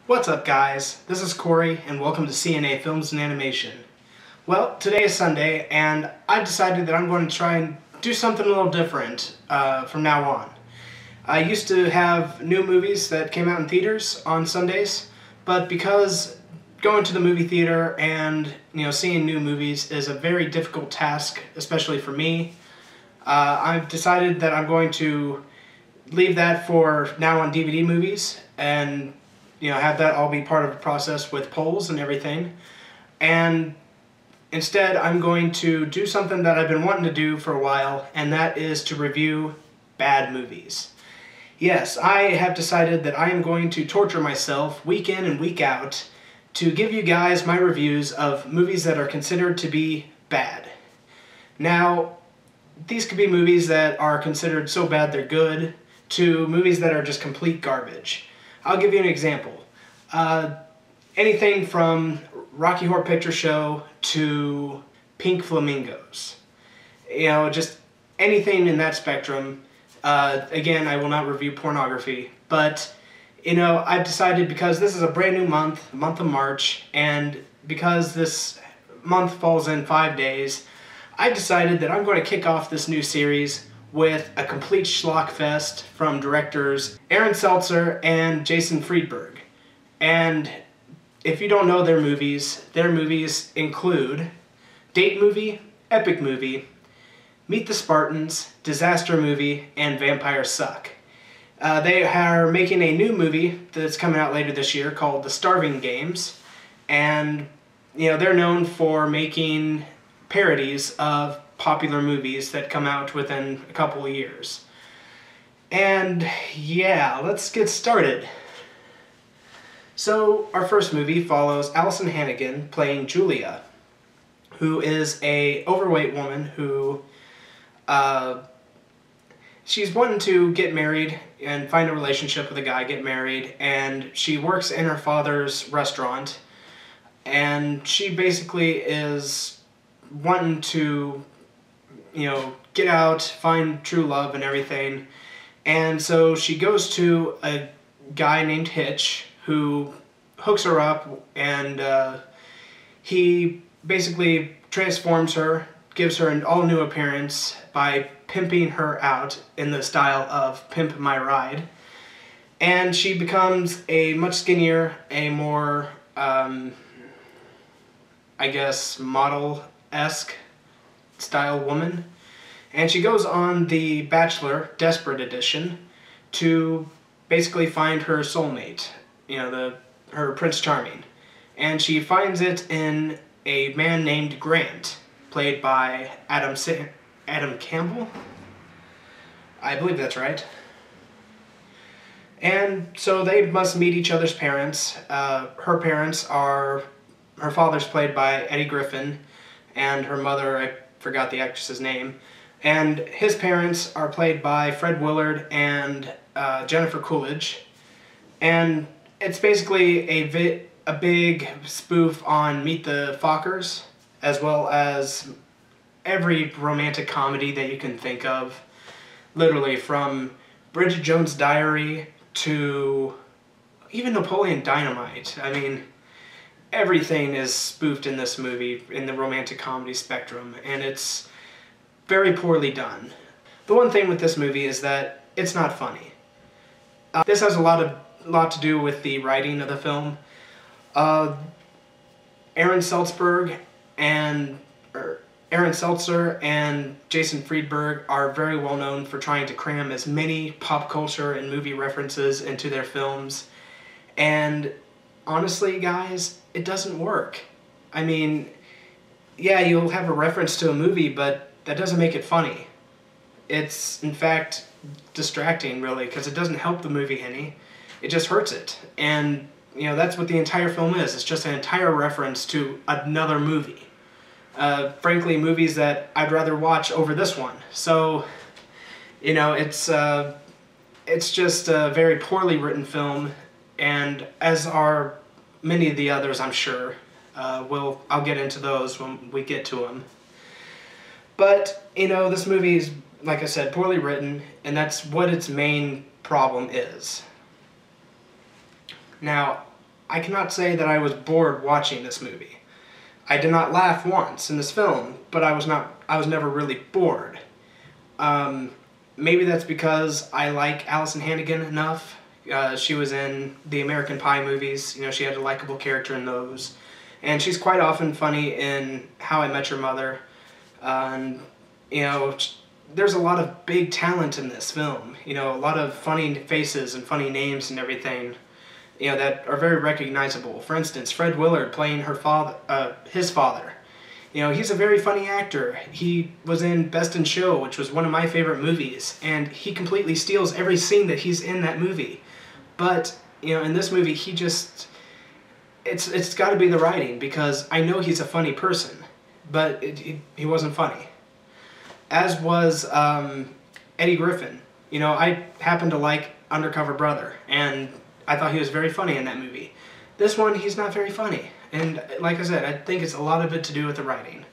What's up, guys? This is Cory, and welcome to CNA Films and Animation. Well, today is Sunday, and I've decided that I'm going to try and do something a little different from now on. I used to have new movies that came out in theaters on Sundays, but because going to the movie theater and seeing new movies is a very difficult task, especially for me, I've decided that I'm going to leave that for now on DVD movies and have that all be part of the process with polls and everything. And instead, I'm going to do something that I've been wanting to do for a while, and that is to review bad movies. Yes, I have decided that I am going to torture myself week in and week out to give you guys my reviews of movies that are considered to be bad. Now, these could be movies that are considered so bad they're good, to movies that are just complete garbage. I'll give you an example. Anything from Rocky Horror Picture Show to Pink Flamingos. Just anything in that spectrum. Again, I will not review pornography, but I've decided, because this is a brand new month of March, and because this month falls in 5 days, I've decided that I'm going to kick off this new series with a complete schlock fest from directors Aaron Seltzer and Jason Friedberg. And if you don't know their movies include Date Movie, Epic Movie, Meet the Spartans, Disaster Movie, and Vampire Suck. They are making a new movie that's coming out later this year called The Starving Games, and they're known for making parodies of popular movies that come out within a couple of years. And yeah, let's get started. So our first movie follows Allison Hannigan playing Julia, who is a overweight woman who she's wanting to get married and find a relationship with a guy, get married, and she works in her father's restaurant, and she basically is wanting to get out, find true love and everything. And so she goes to a guy named Hitch who hooks her up, and he basically transforms her, gives her an all-new appearance by pimping her out in the style of Pimp My Ride. And she becomes a much skinnier, a more, I guess, model-esque style woman. And she goes on The Bachelor Desperate Edition to basically find her soulmate, her Prince Charming. And she finds it in a man named Grant, played by Adam Campbell. I believe that's right. And so they must meet each other's parents. Her parents are, her father's played by Eddie Griffin, and her mother, I forgot the actress's name. And his parents are played by Fred Willard and Jennifer Coolidge. And it's basically a big spoof on Meet the Fockers, as well as every romantic comedy that you can think of. Literally from Bridget Jones' Diary to even Napoleon Dynamite. I mean, everything is spoofed in this movie in the romantic comedy spectrum, and it's very poorly done. The one thing with this movie is that it's not funny. This has a lot to do with the writing of the film. Aaron Seltzer and Jason Friedberg are very well known for trying to cram as many pop culture and movie references into their films. And honestly, guys, it doesn't work. I mean, yeah, you'll have a reference to a movie, but that doesn't make it funny. It's, in fact, distracting, really, because it doesn't help the movie any. It just hurts it. And, that's what the entire film is. It's just an entire reference to another movie. Frankly, movies that I'd rather watch over this one. So, it's just a very poorly written film, and as are many of the others, I'm sure. I'll get into those when we get to them. But, this movie is, like I said, poorly written, and that's what its main problem is. Now, I cannot say that I was bored watching this movie. I did not laugh once in this film, but I was never really bored. Maybe that's because I like Allison Hannigan enough. She was in the American Pie movies. You know, she had a likable character in those. And she's quite often funny in How I Met Your Mother. And, you know, there's a lot of big talent in this film. You know, a lot of funny faces and funny names and everything, you know, that are very recognizable. For instance, Fred Willard playing his father. You know, he's a very funny actor. He was in Best in Show, which was one of my favorite movies, and he completely steals every scene that he's in that movie. But, you know, in this movie, he just... It's got to be the writing, because I know he's a funny person, but he wasn't funny. As was Eddie Griffin. You know, I happen to like Undercover Brother, and I thought he was very funny in that movie. This one, he's not very funny. And like I said, I think it's a lot of it to do with the writing.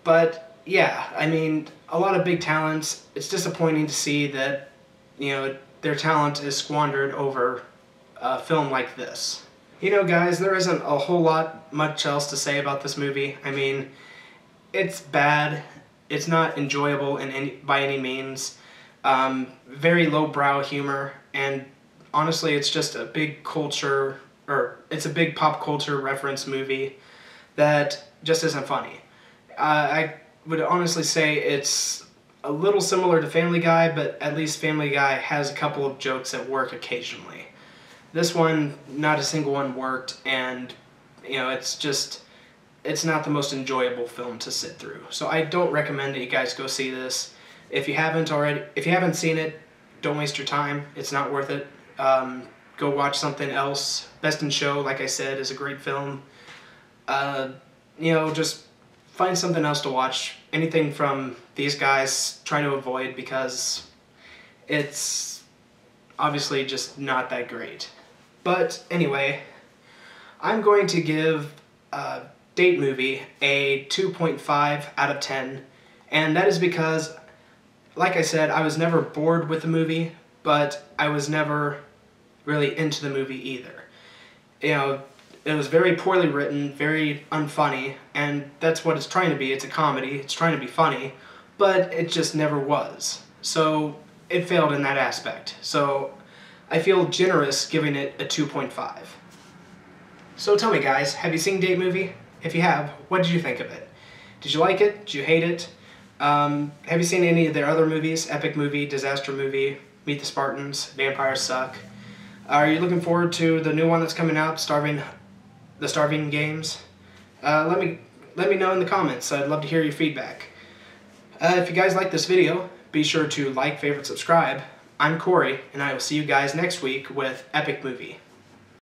But yeah, I mean, a lot of big talents. It's disappointing to see that, you know, their talent is squandered over a film like this. You know, guys, there isn't a whole lot much else to say about this movie. I mean, it's bad. It's not enjoyable by any means. Very lowbrow humor, and honestly, it's just a big it's a big pop culture reference movie that just isn't funny. I would honestly say it's a little similar to Family Guy, but at least Family Guy has a couple of jokes that work occasionally. This one, not a single one worked, and, you know, it's not the most enjoyable film to sit through. So I don't recommend that you guys go see this. If you haven't seen it, don't waste your time. It's not worth it. Go watch something else. Best in Show, like I said, is a great film. You know, just find something else to watch. Anything from these guys, try to avoid, because it's obviously just not that great. But anyway, I'm going to give Date Movie a 2.5 out of 10, and that is because, like I said, I was never bored with the movie, but I was never really into the movie either. You know, it was very poorly written, very unfunny, and that's what it's trying to be. It's a comedy, it's trying to be funny, but it just never was. So it failed in that aspect. So I feel generous giving it a 2.5. So tell me, guys, have you seen Date Movie? If you have, what did you think of it? Did you like it? Did you hate it? Have you seen any of their other movies? Epic Movie, Disaster Movie, Meet the Spartans, Vampires Suck? Are you looking forward to the new one that's coming out, The Starving Games? Let me know in the comments. I'd love to hear your feedback. If you guys like this video, be sure to like, favorite, subscribe. I'm Cory, and I will see you guys next week with Epic Movie.